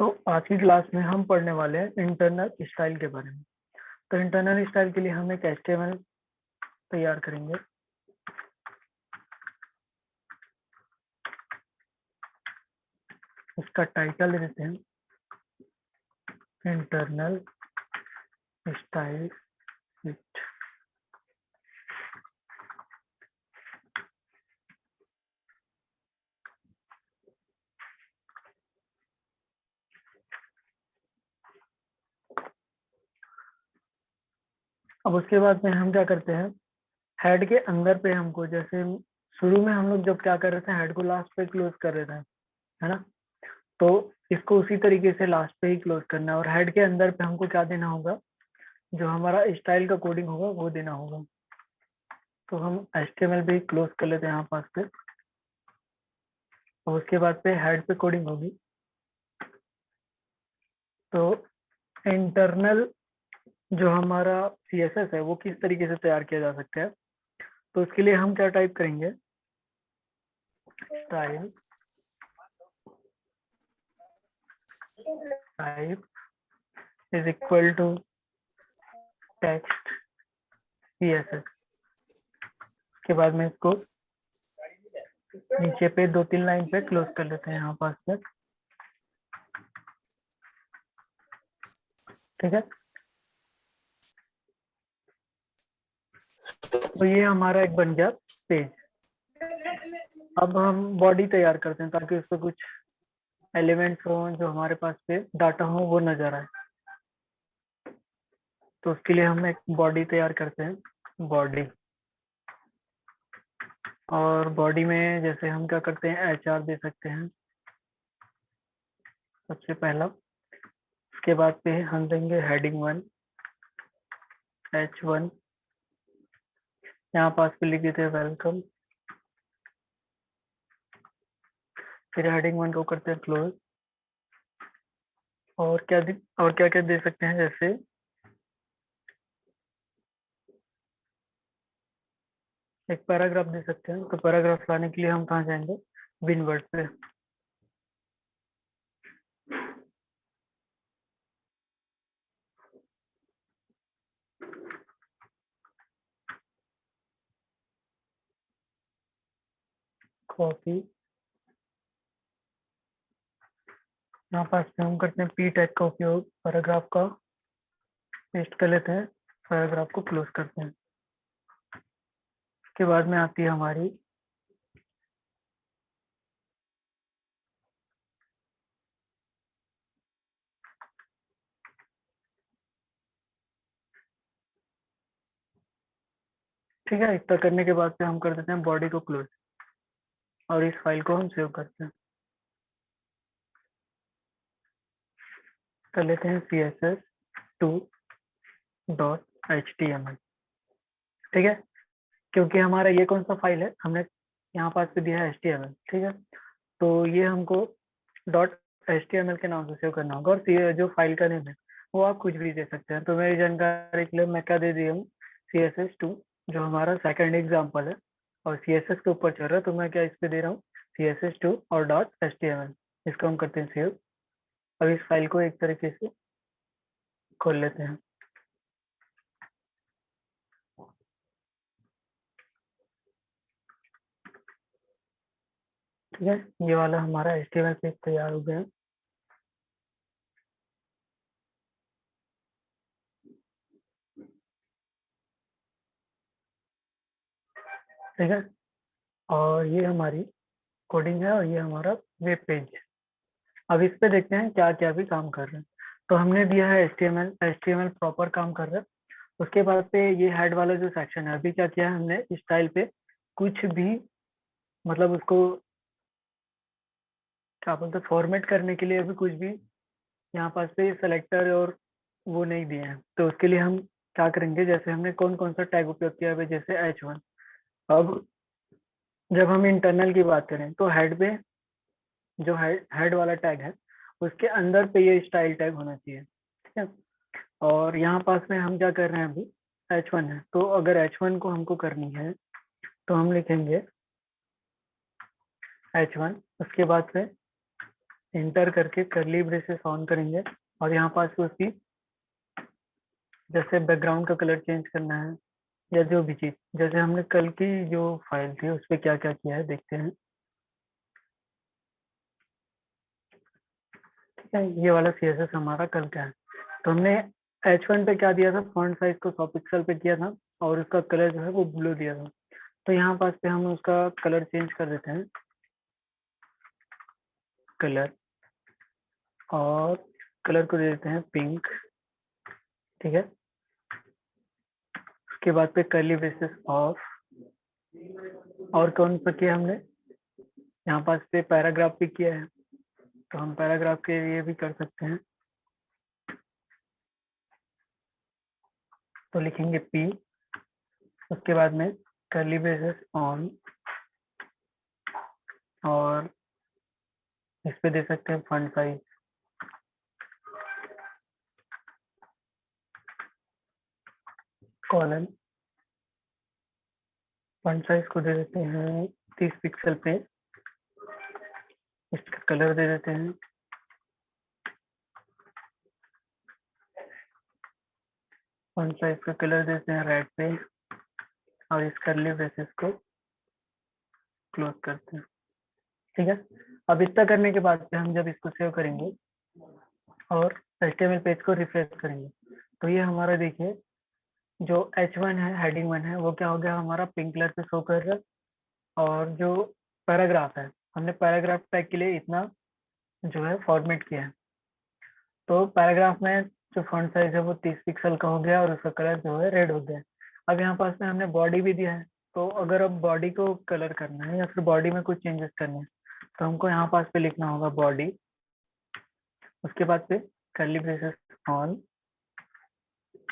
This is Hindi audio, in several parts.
तो आज की क्लास में हम पढ़ने वाले हैं इंटरनल स्टाइल के बारे में। तो इंटरनल स्टाइल के लिए हम एक HTML तैयार करेंगे। इसका टाइटल देते हैं इंटरनल स्टाइल विथ। अब उसके बाद में हम क्या करते हैं, हेड के अंदर पे हमको, जैसे शुरू में हम लोग जब क्या कर रहे थे, हेड को लास्ट पे क्लोज कर रहे थे, है ना। तो इसको उसी तरीके से लास्ट पे ही क्लोज करना है और हेड के अंदर पे हमको क्या देना होगा, जो हमारा स्टाइल का कोडिंग होगा वो देना होगा। तो हम HTML पे ही क्लोज कर लेते हैं यहाँ पास पे, और उसके बाद पे हेड पे कोडिंग होगी। तो इंटरनल जो हमारा CSS है वो किस तरीके से तैयार किया जा सकता है, तो उसके लिए हम क्या टाइप करेंगे, style type is equal to text CSS। के बाद में इसको नीचे पे 2-3 लाइन पे क्लोज कर लेते हैं यहाँ पास पे, ठीक है। तो ये हमारा एक बन गया पेज। अब हम बॉडी तैयार करते हैं ताकि उस पर कुछ एलिमेंट्स हो, जो हमारे पास पे डाटा हो वो नजर आए। तो उसके लिए हम एक बॉडी तैयार करते हैं, बॉडी। और बॉडी में जैसे हम क्या करते हैं, HR दे सकते हैं सबसे पहला। उसके बाद पे हम देंगे हेडिंग 1 H1। यहाँ पास पे लिख देते हैं वेलकम। फिर हेडिंग 1 को करते हैं क्लोज। और क्या क्या दे सकते हैं, जैसे एक पैराग्राफ दे सकते हैं। तो पैराग्राफ लाने के लिए हम कहाँ जाएंगे, बिन वर्ड पे। कॉपी, यहाँ पास पे हम करते हैं P टैग का उपयोग, पैराग्राफ का पेस्ट कर लेते हैं, पैराग्राफ को क्लोज करते हैं। उसके बाद में आती है हमारी ठीक है। इतना करने के बाद से हम कर देते हैं बॉडी को क्लोज, और इस फाइल को हम सेव करते हैं। कर लेते हैं css2.html, ठीक है। क्योंकि हमारा ये कौन सा फाइल है, हमने यहाँ पास पे दिया है HTML, ठीक है। तो ये हमको .html के नाम से सेव करना होगा। और जो फाइल का नेम है वो आप कुछ भी दे सकते हैं। तो मेरी जानकारी के लिए मैं क्या दे दिया हूँ, CSS2, जो हमारा सेकंड एग्जाम्पल है और CSS के ऊपर चल रहा है। तो मैं क्या इस पे दे रहा हूँ, CSS2 और .html। इसको हम करते हैं सेव। अब इस फाइल को एक तरीके से खोल लेते हैं, ठीक है। ये वाला हमारा HTML पेज तैयार हो गया, ठीक है। और ये हमारी कोडिंग है और ये हमारा वेब पेज। अब इस पे देखते हैं क्या क्या भी काम कर रहे हैं। तो हमने दिया है HTML प्रॉपर काम कर रहा है। उसके बाद पे ये हेड वाला जो सेक्शन है, अभी क्या किया है हमने, स्टाइल पे कुछ भी, मतलब उसको क्या बोलते हैं, फॉर्मेट करने के लिए अभी कुछ भी यहाँ पास पे सेलेक्टर और वो नहीं दिए हैं। तो उसके लिए हम क्या करेंगे, जैसे हमने कौन कौन सा टैग उपयोग किया है, जैसे H1। अब जब हम इंटरनल की बात करें तो हेड पे जो हेड वाला टैग है उसके अंदर पे ये स्टाइल टैग होना चाहिए, ठीक है। और यहाँ पास में हम क्या कर रहे हैं, अभी H1 है। तो अगर H1 को हमको करनी है तो हम लिखेंगे H1, उसके बाद से इंटर करके कर्ली ब्रेसेस ऑन करेंगे और यहाँ पास उसकी जैसे बैकग्राउंड का कलर चेंज करना है या जो भी चीज, जैसे हमने कल की जो फाइल थी उस पर क्या क्या किया है देखते हैं। ठीक है, ये वाला CSS हमारा कल का है। तो हमने H1 पे क्या दिया था, फॉन्ट साइज को 100 पिक्सल पे किया था और उसका कलर जो है वो ब्लू दिया था। तो यहाँ पास पे हम उसका कलर चेंज कर देते हैं, कलर, और कलर को दे देते हैं पिंक। ठीक है, उसके बाद पे कर्ली ब्रेसेस ऑफ। और कौन सा किया हमने, यहाँ पास पे पैराग्राफ भी किया है, तो हम पैराग्राफ के लिए भी कर सकते हैं। तो लिखेंगे P, उसके बाद में कर्ली ब्रेसेस ऑन, और इस पे दे सकते हैं font size, colon, font size को दे देते हैं 30 पिक्सल पे। इसका कलर दे देते हैं, फॉन्ट साइज का कलर देते हैं रेड पे, और इस कर्ली ब्रेसेस को क्लोज करते हैं। ठीक है, अब इतना करने के बाद हम जब इसको सेव करेंगे और HTML पेज को रिफ्रेश करेंगे, तो ये हमारा देखिए जो H1 है, हेडिंग 1 है, वो क्या हो गया हमारा पिंक कलर से शो कर रहा है। और जो पैराग्राफ है, हमने पैराग्राफ टैग के लिए इतना जो है फॉर्मेट किया है। तो पैराग्राफ में जो फॉन्ट साइज है वो 30 पिक्सल का हो गया और उसका कलर जो है रेड हो गया। अब यहाँ पास में हमने बॉडी भी दिया है, तो अगर अब बॉडी को कलर करना है या फिर बॉडी में कुछ चेंजेस करने हैं, तो हमको यहाँ पास पे लिखना होगा बॉडी, उसके बाद पे कर्ली ब्रेसेस ऑन,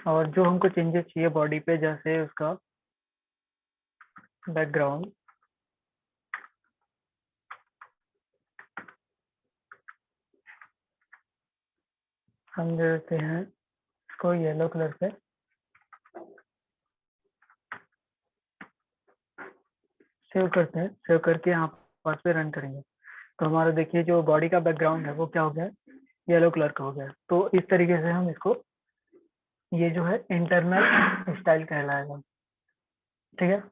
और जो हमको चेंजेस चाहिए बॉडी पे, जैसे उसका बैकग्राउंड, हम दे देते हैं इसको येलो कलर से। सेव करते हैं, सेव करके यहाँ पास पे रन करेंगे, तो हमारा देखिए जो बॉडी का बैकग्राउंड है वो क्या हो गया, येलो कलर का हो गया। तो इस तरीके से हम इसको, ये जो है इंटरनल स्टाइल कहलाएगा। ठीक है,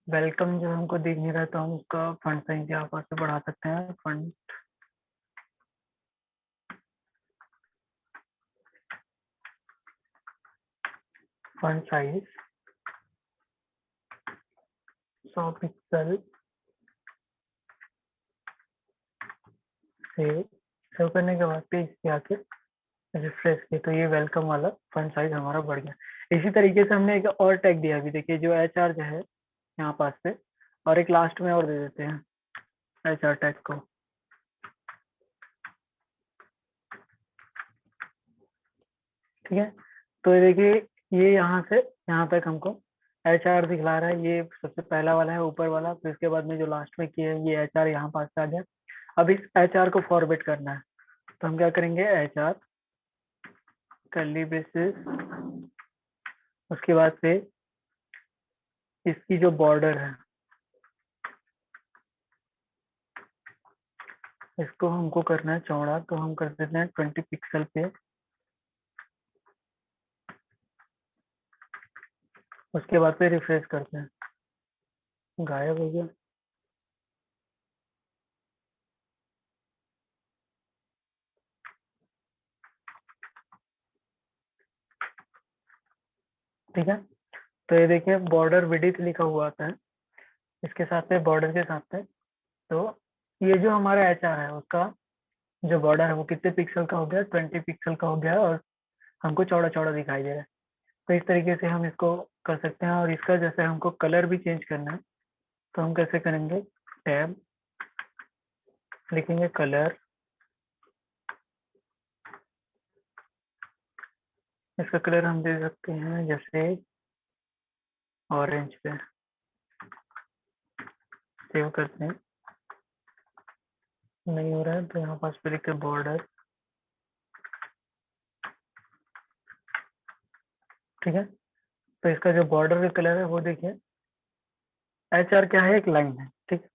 वेलकम जो हमको दिख नहीं रहा, तो हम उसका फॉन्ट साइज यहाँ पास से बढ़ा सकते हैं, फॉन्ट साइज 100 पिक्सल। सेव करने के बाद पेज पे आके रिफ्रेश किया, तो ये वेलकम वाला फॉन्ट साइज हमारा बढ़ गया। इसी तरीके से हमने एक और टैग दिया अभी, देखिए जो HR जो है यहाँ पास पे, और एक लास्ट में और दे देते हैं HR टैग को। ठीक है, तो ये देखिए ये यहाँ से यहाँ तक हमको HR दिखला रहा है, ये सबसे पहला वाला है ऊपर वाला, फिर इसके बाद में जो लास्ट में किए ये HR यहाँ पास आ गया। अब इस HR को फॉरवर्ड करना है, तो हम क्या करेंगे, HR कर्ली ब्रेसेस, उसके बाद से इसकी जो बॉर्डर है इसको हमको करना है चौड़ा, तो हम कर देते हैं 20 पिक्सल पे। उसके बाद पे रिफ्रेश करते हैं, गायब हो गया। ठीक है, तो ये देखिए बॉर्डर विड्थ लिखा हुआ आता है इसके साथ में, बॉर्डर के साथ में। तो ये जो हमारा HR है उसका जो बॉर्डर है वो कितने पिक्सल का हो गया, 20 पिक्सल का हो गया, और हमको चौड़ा चौड़ा दिखाई दे रहा है। तो इस तरीके से हम इसको कर सकते हैं। और इसका जैसे हमको कलर भी चेंज करना है, तो हम कैसे करेंगे, टैब लिखेंगे कलर, इसका कलर हम दे सकते हैं जैसे ऑरेंज पे। सेव करते हैं, नहीं हो रहा है तो यहाँ पास पे लिखे बॉर्डर। ठीक है, तो इसका जो बॉर्डर का कलर है वो देखिए, HR क्या है, एक लाइन है। ठीक,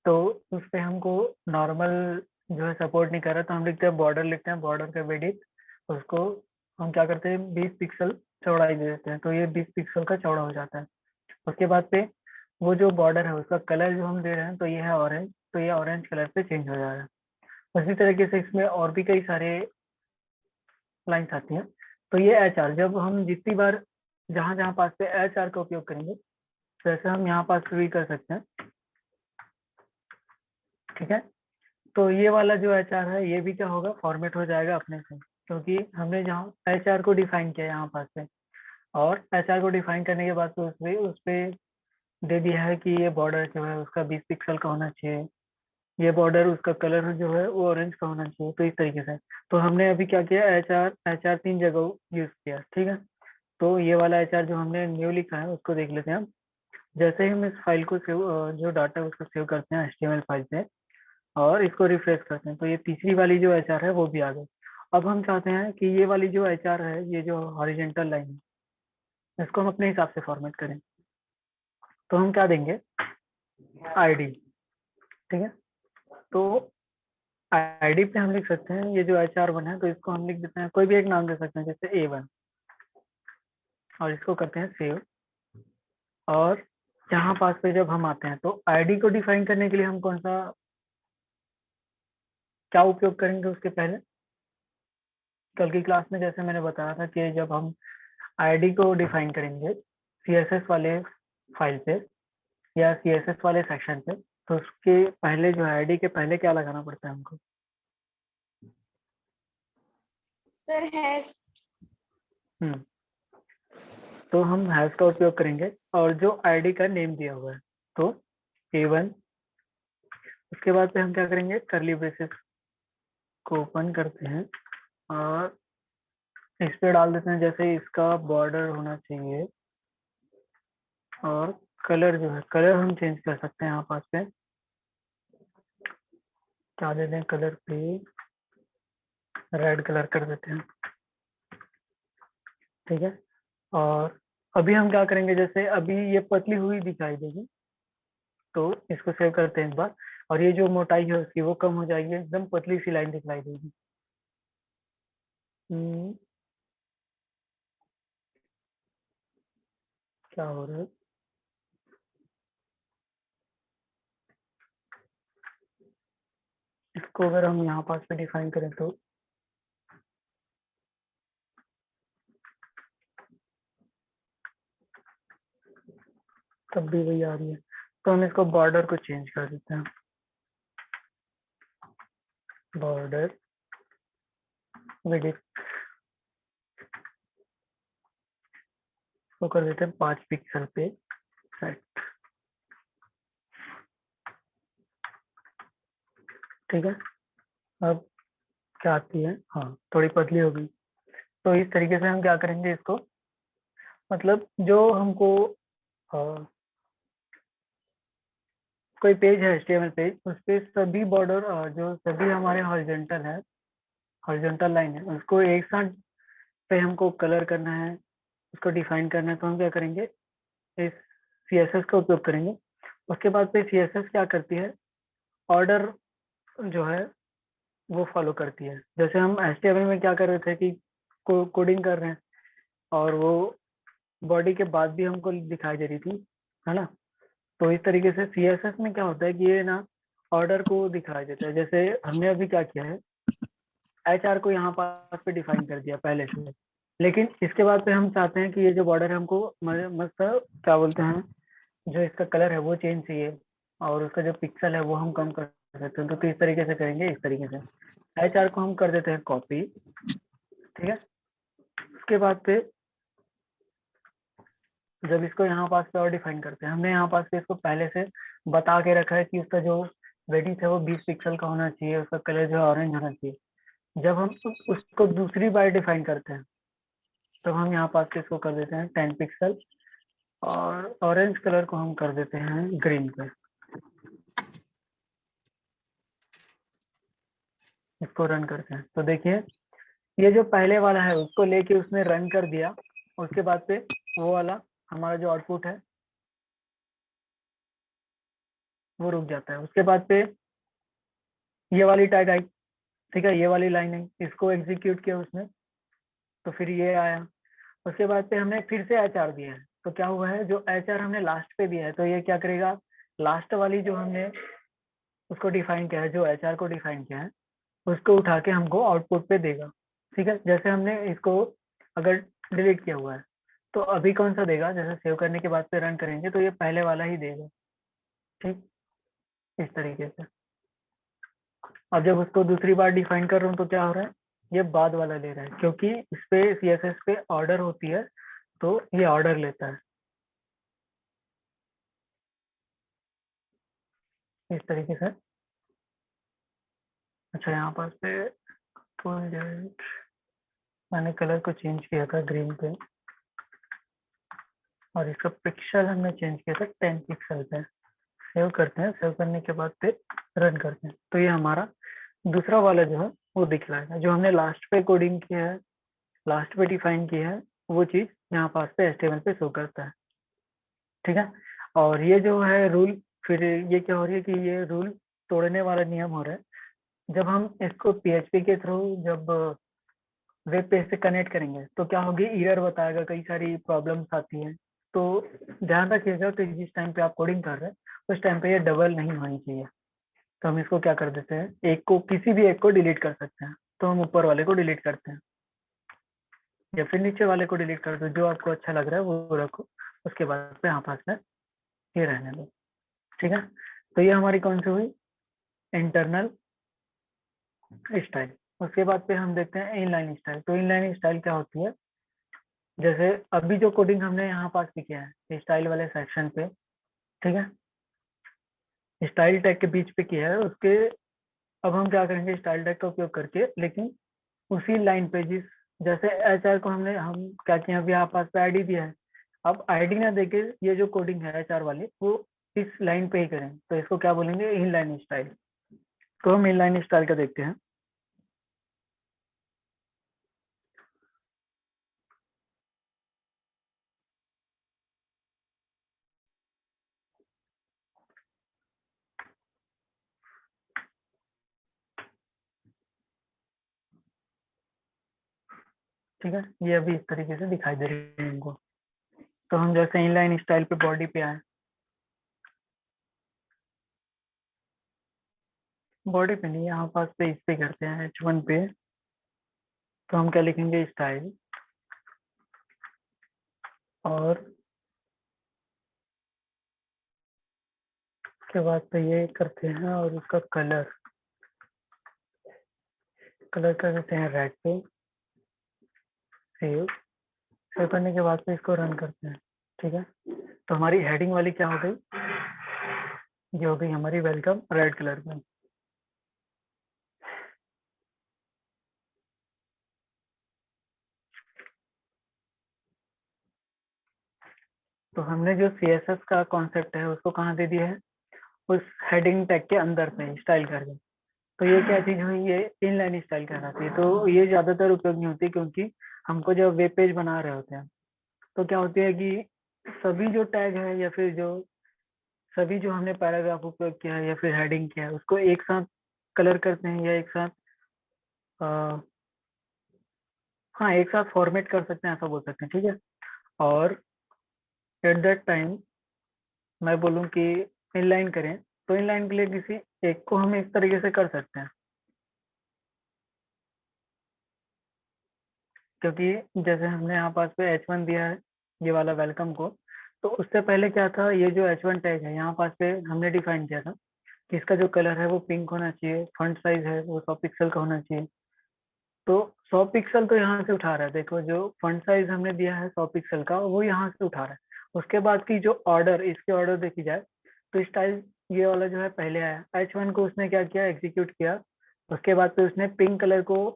तो उस पे हमको नॉर्मल जो है सपोर्ट नहीं कर रहा, तो हम लिखते हैं बॉर्डर, लिखते हैं बॉर्डर का विड्थ, उसको हम क्या करते हैं 20 पिक्सल चौड़ाई दे देते हैं, तो ये 20 पिक्सल का चौड़ा हो जाता है। उसके बाद पे वो जो बॉर्डर है उसका कलर जो हम दे रहे हैं, तो ये है ऑरेंज, तो ये ऑरेंज कलर पे चेंज हो जाएगा। उसी तरीके से इसमें और भी कई सारे लाइन्स आती हैं। तो ये एच आर, जब हम जितनी बार जहां जहां पास पे एच आर का उपयोग करेंगे, वैसे हम यहाँ पास भी कर सकते हैं। ठीक है, तो ये वाला जो एच आर है ये भी क्या होगा, फॉर्मेट हो जाएगा अपने से, क्योंकि हमने जहाँ एच आर को डिफाइन किया यहाँ पास पे, और एच आर को डिफाइन करने के बाद तो उस पे दे दिया है कि ये बॉर्डर जो है उसका 20 पिक्सल का होना चाहिए, ये बॉर्डर उसका कलर जो है वो ऑरेंज का होना चाहिए, तो इस तरीके से। तो हमने अभी क्या किया, एच आर 3 जगह यूज किया। ठीक है, तो ये वाला एच आर जो हमने न्यू लिखा है उसको देख लेते हैं हम। जैसे ही हम इस फाइल को सेव, जो डाटा है उसको सेव करते हैं HTML फाइल पे, और इसको रिफ्रेश करते हैं, तो ये तीसरी वाली जो एच आर है वो भी आ गई। अब हम चाहते हैं कि ये वाली जो एच आर है, ये जो हॉरिजेंटल लाइन है, इसको हम अपने हिसाब से फॉर्मेट करें। तो हम क्या देंगे, ID। ठीक है, तो आईडी पे हम लिख सकते हैं ये जो HR1 है, तो इसको हम लिख देते हैं, कोई भी एक नाम दे सकते हैं, जैसे A1, और इसको करते हैं सेव। और यहाँ पास पे जब हम आते हैं, तो आईडी को डिफाइन करने के लिए हम कौन सा क्या उपयोग करेंगे उसके पहले, कल की क्लास में जैसे मैंने बताया था कि जब हम आईडी को डिफाइन करेंगे CSS वाले फाइल पे या CSS वाले सेक्शन पे, तो उसके पहले जो आईडी के पहले क्या लगाना पड़ता है हमको, सर हैश। तो हम हैश का उपयोग करेंगे, और जो आईडी का नेम दिया हुआ है, तो A1। उसके बाद पे हम क्या करेंगे, करली ब्रेसेस को ओपन करते हैं, और इस पे डाल देते हैं जैसे इसका बॉर्डर होना चाहिए, और कलर जो है, कलर हम चेंज कर सकते हैं यहाँ पास पे, क्या दे दें कलर पे, रेड कलर कर देते हैं। ठीक है, और अभी हम क्या करेंगे, जैसे अभी ये पतली हुई दिखाई देगी, तो इसको सेव करते हैं एक बार, और ये जो मोटाई है उसकी वो कम हो जाएगी, एकदम पतली सी लाइन दिखाई देगी। क्या हो रहा है, इसको अगर हम यहाँ पास पे डिफाइन करें, तो तब भी वही आ रही है, तो हम इसको बॉर्डर को चेंज कर देते हैं, बॉर्डर विड्थ को कर देते हैं 5 पिक्सल पे सेट। ठीक है, अब क्या आती है, हाँ थोड़ी पतली हो गई। तो इस तरीके से हम क्या करेंगे इसको, मतलब जो हमको कोई पेज है HTML पेज, उस पे सभी बॉर्डर, जो सभी हमारे हॉरिजॉन्टल है, हॉरिजॉन्टल लाइन है, उसको एक साथ पे हमको कलर करना है, उसको डिफाइन करना है, तो हम क्या करेंगे, इस CSS का उपयोग करेंगे। उसके बाद पे CSS क्या करती है, ऑर्डर जो है वो फॉलो करती है। जैसे हम HTML में क्या कर रहे थे कि कोडिंग कर रहे हैं, और वो बॉडी के बाद भी हमको दिखाई दे रही थी, है ना। तो इस तरीके से CSS में क्या होता है कि ये ना ऑर्डर को दिखाई देता है। जैसे हमने अभी क्या किया है, HR को यहाँ पास पे डिफाइन कर दिया पहले से, लेकिन इसके बाद पे हम चाहते हैं कि ये जो बॉर्डर है हमको मस्त क्या बोलते हैं, जो इसका कलर है वो चेंज चाहिए, और उसका जो पिक्सल है वो हम कम कर सकते हैं। तो किस तरीके से करेंगे, इस तरीके से HR को हम कर देते हैं कॉपी। ठीक है, उसके बाद पे जब इसको यहाँ पास पे और डिफाइन करते हैं, हमने यहाँ पास पे इसको पहले से बता के रखा है कि उसका जो वेडिंग है वो 20 पिक्सल का होना चाहिए, उसका कलर जो है ऑरेंज होना चाहिए। जब हम उसको दूसरी बार डिफाइन करते हैं, तो हम यहाँ पास पे इसको कर देते हैं 10 पिक्सल, और ऑरेंज कलर को हम कर देते हैं ग्रीन पे। इसको रन करते हैं, तो देखिए ये जो पहले वाला है उसको लेके उसने रन कर दिया, उसके बाद पे वो वाला हमारा जो आउटपुट है वो रुक जाता है। उसके बाद पे ये वाली टैग आई, ठीक है, ये वाली लाइन आई, इसको एग्जीक्यूट किया उसने, तो फिर ये आया। उसके बाद पे हमने फिर से एच आर दिया है, तो क्या हुआ है, जो एच आर हमने लास्ट पे दिया है, तो ये क्या करेगा, लास्ट वाली जो हमने उसको डिफाइन किया है, जो एच आर को डिफाइन किया है, उसको उठा के हमको आउटपुट पे देगा। ठीक है, जैसे हमने इसको अगर डिलीट किया हुआ है, तो अभी कौन सा देगा, जैसे सेव करने के बाद पे रन करेंगे तो ये पहले वाला ही देगा। ठीक, इस तरीके से। अब जब उसको दूसरी बार डिफाइन कर रहा हूँ तो क्या हो रहा है, ये बाद वाला ले रहा है, क्योंकि इस पे सीएसएस पे ऑर्डर होती है, तो ये ऑर्डर लेता है इस तरीके से। अच्छा, यहाँ पर पे फुल डेट, मैंने कलर को चेंज किया था ग्रीन पे, और इसका पिक्सल हमने चेंज किया था 10 पिक्सल पे। सेव करते हैं, सेव करने के बाद पे रन करते हैं, तो ये हमारा दूसरा वाला जो है वो दिख रहा है, जो हमने लास्ट पे कोडिंग किया है, लास्ट पे डिफाइन किया है, वो चीज यहाँ पास पे एचटीएमएल पे शो करता है। ठीक है, और ये जो है रूल, फिर ये क्या हो रही है कि ये रूल तोड़ने वाला नियम हो रहा है, जब हम इसको पीएचपी के थ्रू जब वेब पेज से कनेक्ट करेंगे तो क्या होगी, एरर बताएगा, कई सारी प्रॉब्लम्स आती हैं। तो ध्यान रखिएगा कि जिस टाइम पे आप कोडिंग कर रहे हैं उस टाइम पे ये डबल नहीं होनी चाहिए। तो हम इसको क्या कर देते हैं, एक को, किसी भी एक को डिलीट कर सकते हैं, तो हम ऊपर वाले को डिलीट करते हैं, या फिर नीचे वाले को डिलीट कर दो, जो आपको अच्छा लग रहा है वो रखो, उसके बाद पे यहाँ पास में ये रहने दो। ठीक है, तो ये हमारी कौन सी हुई, इंटरनल स्टाइल। उसके बाद पे हम देखते हैं इनलाइन स्टाइल। तो इनलाइन स्टाइल क्या होती है, जैसे अभी जो कोडिंग हमने यहाँ पास भी किया है स्टाइल वाले सेक्शन पे, ठीक है, स्टाइल टैग के बीच पे किया है उसके, अब हम क्या करेंगे, स्टाइल टैग का उपयोग करके, लेकिन उसी लाइन पे, जिस, जैसे एच आर को हमने, हम क्या किया, अभी यहाँ पास पे आईडी दिया है, अब आईडी ना देके ये जो कोडिंग है एच आर वाली, वो इस लाइन पे ही करें, तो इसको क्या बोलेंगे, इन लाइन स्टाइल। तो हम इन लाइन स्टाइल का देखते हैं। ठीक है, ये अभी इस तरीके से दिखाई दे रही है इनको। तो हम जैसे इनलाइन स्टाइल पे बॉडी पे आए, बॉडी पे नहीं, यहाँ पास पे इस पे करते हैं H1 पे, तो हम क्या लिखेंगे, स्टाइल, और उसके बाद पे ये करते हैं, और उसका कलर, कलर कर देते हैं रेड पे, सेव, सेव करने के बाद पे इसको रन करते हैं। ठीक है, तो हमारी हेडिंग वाली क्या हो गई, ये हो गई हमारी वेलकम रेड कलर में। तो हमने जो CSS का कॉन्सेप्ट है उसको कहाँ दे दिया है, उस हेडिंग टैग के अंदर पे स्टाइल करके। तो ये क्या चीज हुई, ये इनलाइन स्टाइल कहलाती है। तो ये ज्यादातर उपयोग नहीं होती, क्योंकि हमको जब वेब पेज बना रहे होते हैं तो क्या होती है कि सभी जो टैग है, या फिर जो सभी जो हमने पैराग्राफ उपयोग किया है या फिर हेडिंग किया है, उसको एक साथ कलर करते हैं, या एक साथ आ, हाँ, एक साथ फॉर्मेट कर सकते हैं, ऐसा बोल सकते हैं। ठीक है, और एट दैट टाइम मैं बोलूँ कि इनलाइन करें, तो इनलाइन के लिए किसी एक को हम इस तरीके से कर सकते हैं, क्योंकि जैसे हमने यहाँ पास पे H1 दिया है, ये वाला वेलकम को, तो उससे पहले क्या था, ये जो H1 टैग है यहाँ पास पे हमने डिफाइन किया था कि इसका जो कलर है वो पिंक होना चाहिए, फॉन्ट साइज है वो 100 पिक्सल का होना चाहिए। तो 100 पिक्सल तो यहाँ से उठा रहा है, देखो जो फॉन्ट साइज हमने दिया है 100 पिक्सल का, वो यहाँ से उठा रहा है। उसके बाद की जो ऑर्डर, इसके ऑर्डर देखी जाए तो स्टाइल ये वाला जो है पहले आया, H1 को उसने क्या किया, एग्जीक्यूट किया, उसके बाद पे उसने पिंक कलर को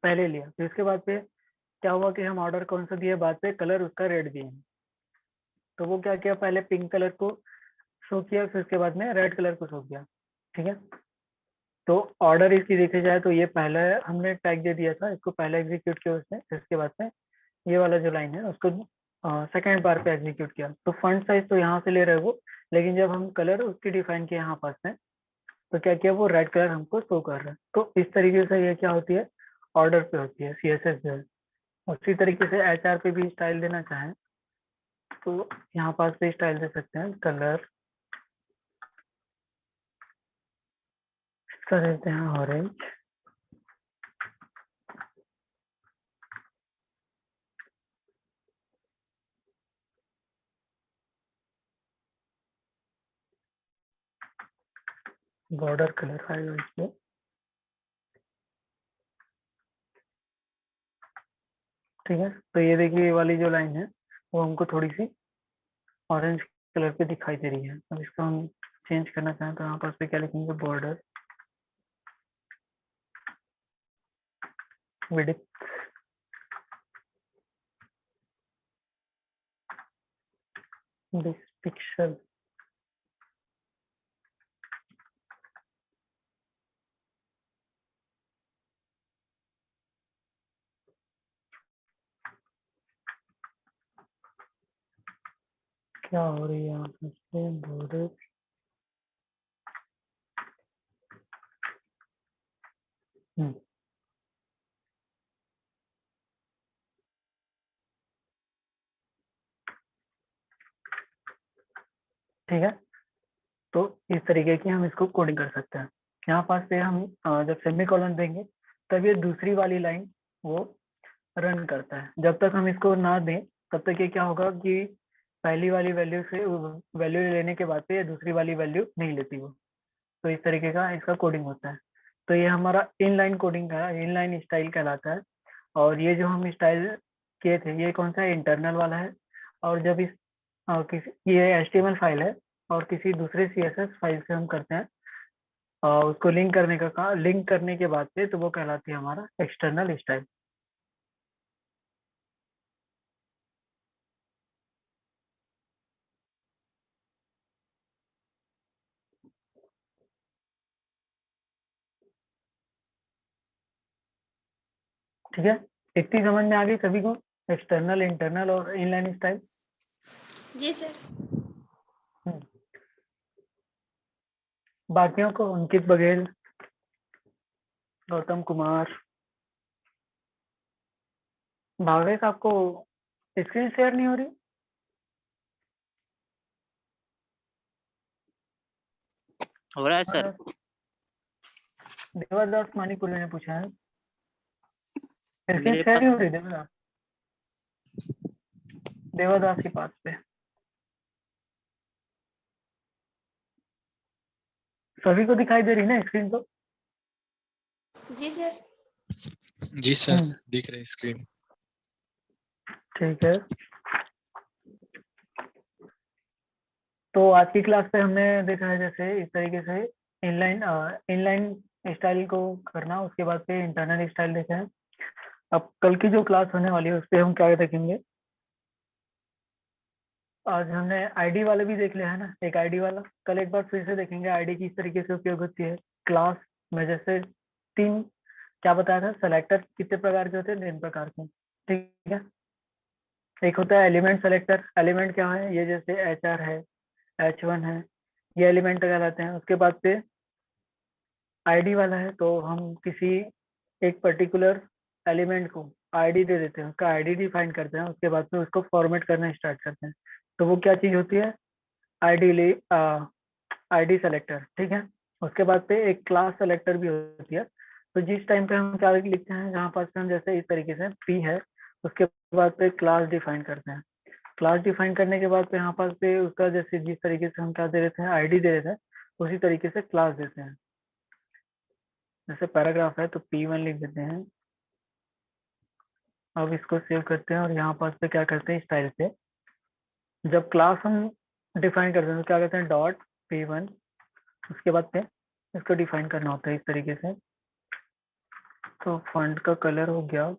पहले लिया, फिर उसके बाद पे क्या हुआ कि हम ऑर्डर कौन सा दिए, बाद पे कलर उसका रेड दिए हैं। तो वो क्या किया, पहले पिंक कलर को शो किया, फिर उसके बाद में रेड कलर को शो किया। ठीक है, तो ऑर्डर इसकी देखे जाए तो ये पहले हमने टैग दे दिया था, इसको पहले एग्जीक्यूट किया उसने, फिर उसके बाद में ये वाला जो लाइन है उसको सेकेंड बार पे एग्जीक्यूट किया। तो फंड साइज तो यहाँ से ले रहे हो, लेकिन जब हम कलर उसकी डिफाइन किया यहाँ पास में, तो क्या किया, वो रेड कलर हमको शो कर रहा है। तो इस तरीके से ये क्या होती है, ऑर्डर पे होती है CSS जो है। उसी तरीके से HR पे भी स्टाइल देना चाहें तो यहाँ पास पे स्टाइल दे सकते हैं, कलर इसका देते हैं ऑरेंज। बॉर्डर कलर आएगा इसमें, ठीक है। तो ये देखिए, ये वाली जो लाइन है वो हमको थोड़ी सी ऑरेंज कलर पे दिखाई दे रही है। अब इसको हम चेंज करना चाहें तो यहाँ पर पे क्या लिखेंगे, बॉर्डर विड्थ दिस पिक्सल। क्या हो रही है यहाँ पे, बॉर्डर ठीक है। तो इस तरीके की हम इसको कोडिंग कर सकते हैं। यहाँ पास से हम जब सेमी कॉलन देंगे तब ये दूसरी वाली लाइन वो रन करता है। जब तक हम इसको ना दें तब तक ये क्या होगा कि पहली वाली वैल्यू से वैल्यू लेने के बाद से ये दूसरी वाली वैल्यू नहीं लेती वो। तो इस तरीके का इसका कोडिंग होता है। तो ये हमारा इनलाइन कोडिंग का इनलाइन स्टाइल कहलाता है। और ये जो हम स्टाइल किए थे ये कौन सा इंटरनल वाला है। और जब इस किसी ये HTML फाइल है और किसी दूसरे CSS फाइल से हम करते हैं उसको लिंक करने का काम, लिंक करने के बाद से तो वो कहलाती है हमारा एक्सटर्नल स्टाइल। ठीक है, इतनी समझ में आ गई सभी को, एक्सटर्नल, इंटरनल और इनलाइन स्टाइल। जी सर। बाकियों को, अंकित बघेल, गौतम कुमार, भावेश, आपको स्क्रीन शेयर नहीं हो रही? हो रहा है सर। देवादास मानिकुले ने पूछा है, स्क्रीन मेरे शेयर पास नहीं हो रही देवादास के पास पे। सभी को दिखाई दे रही ना स्क्रीन तो? जी सर। जी सर, दिख रही स्क्रीन। ठीक है, तो आज की क्लास पे हमने देखा है जैसे इस तरीके से इनलाइन इनलाइन स्टाइल को करना, उसके बाद पे इंटरनल स्टाइल देखा है। अब कल की जो क्लास होने वाली है उस पे हम क्या देखेंगे, आज हमने आईडी वाले भी देख लिया है ना, एक आईडी वाला। कल एक बार फिर से देखेंगे आईडी किस तरीके से उपयोग होती है क्लास में। जैसे तीन क्या बताया था, सेलेक्टर कितने प्रकार के होते हैं, 3 प्रकार के, ठीक है। एक होता है एलिमेंट सेलेक्टर। एलिमेंट क्या है, ये जैसे HR है, H1 है, ये एलिमेंट कहलाते हैं। उसके बाद से आईडी वाला है, तो हम किसी एक पर्टिकुलर एलिमेंट को आईडी दे देते हैं, उसका आईडी डिफाइन करते हैं, उसके बाद में उसको फॉर्मेट करना स्टार्ट करते हैं। तो वो क्या चीज होती है, आईडी आईडी सेलेक्टर, ठीक है। उसके बाद पे एक क्लास सेलेक्टर भी होती है। तो जिस टाइम पे हम क्या लिखते हैं, जहाँ पास पे हम जैसे इस तरीके से P है, उसके बाद पे क्लास डिफाइन करते हैं। क्लास डिफाइन करने के बाद पे यहाँ पास पे उसका जैसे जिस तरीके से हम क्या दे देते हैं, आईडी दे देते हैं, उसी तरीके से क्लास देते हैं। जैसे पैराग्राफ है तो P1 लिख देते हैं। अब इसको सेव करते हैं और यहाँ पास पे क्या करते हैं, स्टाइल पे जब क्लास हम डिफाइन करते हैं तो क्या करते हैं, डॉट P1। उसके बाद पे इसको डिफाइन करना होता है इस तरीके से। तो फॉन्ट का कलर हो गया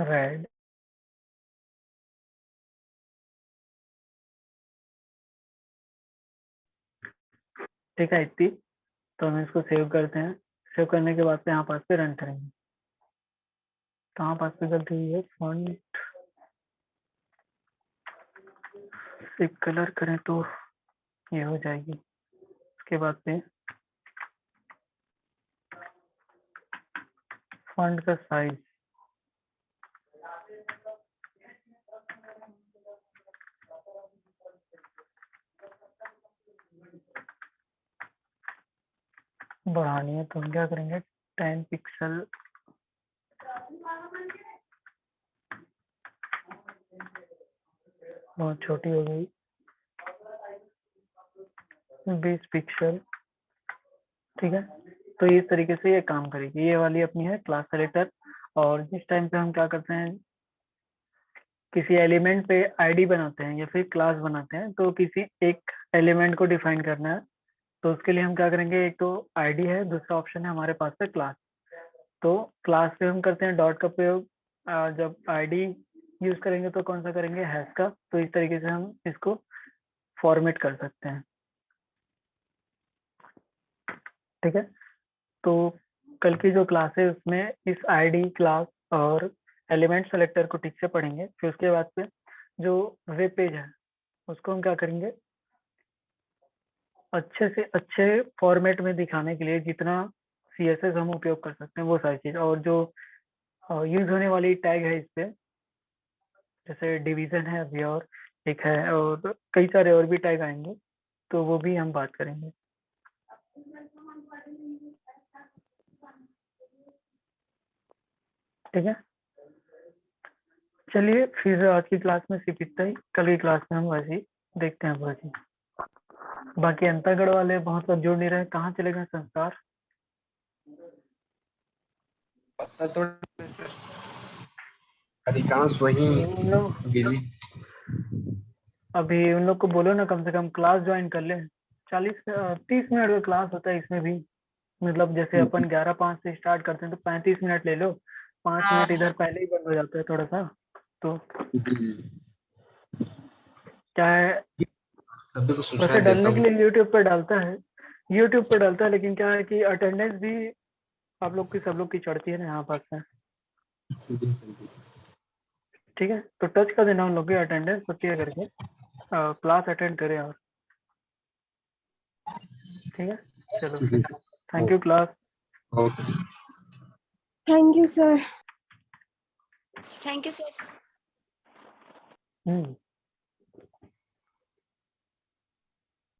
रेड। ठीक है, इतनी तो हम इसको सेव करते हैं। सेव करने के बाद से यहाँ पास पे रन करेंगे। तो यहाँ पास पे गलती हुई है, फॉन्ट से कलर करें तो ये हो जाएगी। उसके बाद से फॉन्ट का साइज बढ़ानी है, तो हम क्या करेंगे 10 पिक्सल बहुत छोटी हो गई, 20 पिक्सल। ठीक है, तो इस तरीके से ये काम करेगी। ये वाली अपनी है क्लास सेलेक्टर। और जिस टाइम पे हम क्या करते हैं, किसी एलिमेंट पे आईडी बनाते हैं या फिर क्लास बनाते हैं, तो किसी एक एलिमेंट को डिफाइन करना है, तो उसके लिए हम क्या करेंगे, एक तो आईडी है, दूसरा ऑप्शन है हमारे पास पे क्लास। तो क्लास पे हम करते हैं डॉट का प्रयोग। जब आईडी यूज करेंगे तो कौन सा करेंगे, हैश का। तो इस तरीके से हम इसको फॉर्मेट कर सकते हैं। ठीक है, तो कल की जो क्लास है उसमें इस आईडी, क्लास और एलिमेंट सेलेक्टर को ठीक से पढ़ेंगे। फिर उसके बाद पे जो वेब पेज है उसको हम क्या करेंगे, अच्छे से अच्छे फॉर्मेट में दिखाने के लिए जितना CSS हम उपयोग कर सकते हैं वो सारी चीज, और जो यूज होने वाली टैग है इस पे, जैसे डिवीजन है अभी और एक है, और कई सारे और भी टैग आएंगे, तो वो भी हम बात करेंगे। ठीक है, चलिए फिर आज की क्लास में सिर्फ इतना ही। कल की क्लास में हम वैसे ही देखते हैं बाकी। बाकी अंतागढ़ वाले बहुत लोग जुड़ नहीं रहे, कहाँ चले गए संस्कार? पता तो सर, अधिकांश वही उन लोग बिजी। अभी उन लोग को बोलो ना कम से कम क्लास ज्वाइन कर ले। 30 मिनट का क्लास होता है इसमें भी। मतलब जैसे अपन 11:05 से स्टार्ट करते हैं तो 35 मिनट ले लो, 5 मिनट इधर पहले ही बंद हो जाता है थोड़ा सा। तो क्या है, सभी को सूचना वैसे देता डालने के हूँ। लिए यूट्यूब पर डालता है, यूट्यूब पर डालता है, लेकिन क्या है कि अटेंडेंस भी आप लोग की सब लोग की चढ़ती है ना यहाँ पास में। ठीक है, तो टच कर देना उन लोग की अटेंडेंस होती है करके, क्लास अटेंड करें। और ठीक है, चलो फिर, thank you class. Okay. Thank you sir. Thank you sir.